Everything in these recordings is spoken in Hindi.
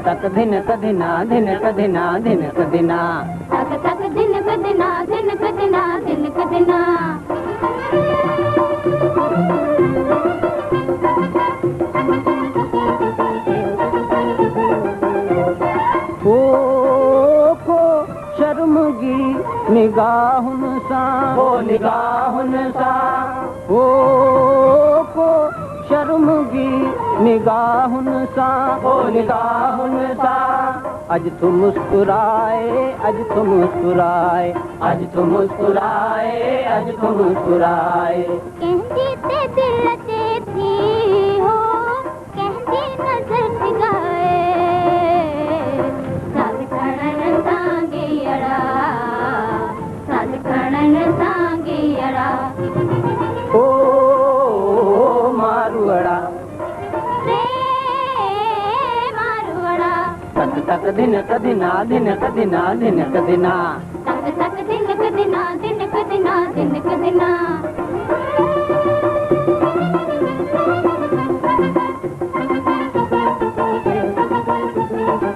तक दिन कदिना दिन कदिना दिन कदिना तक तक दिन कदिना दिन कदिना दिन कदिना को शर्मगी निगाहुन सा ओ निगाहुन सा को शर्मगी निगाहुन सा ओ निगाहुन सा अज तू मुस्कुराए अज तू मुस्कुराए अज तू मुस्कुराए अज तू मुस्कुराए कहती ते दिल ते थी हो कहती नजर सिगाए साथ खड़न सांगे अड़ा साथ खड़न सांगे अड़ा ओ मारुअड़ा तक दिन कदिना दिन कदिना दिन कदिना तक तक दिन कदिना दिन कदिना दिन कदिना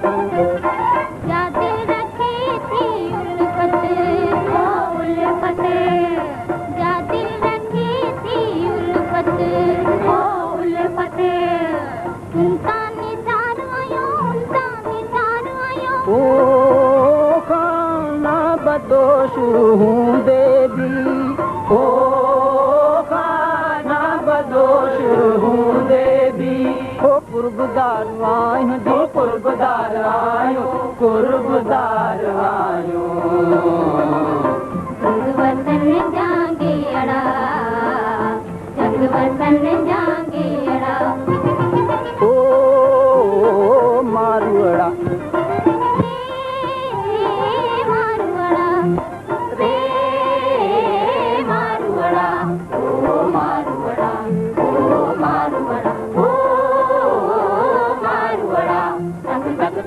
क्या दिल रखी थी उल्फत ओ उल्फत क्या दिल रखी थी उल्फत ओ उल्फत ओ खाना बदोश हूँ देवी ओ खाना बदोश हूँ देवी ओ कुर्बदार आयो जी कुर्बदार आयो कुर्बदार आयो वतन जागे अड़ा जग वतन जागे अड़ा ओ मारुअड़ा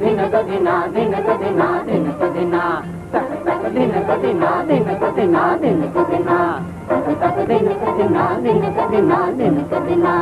दिन कदिना दिन कदिना दिन कदिना तक तक दिन कदिना दिन कदिना दिन कदिना तक तक दिन कदिना दिन कदिना दिन कदिना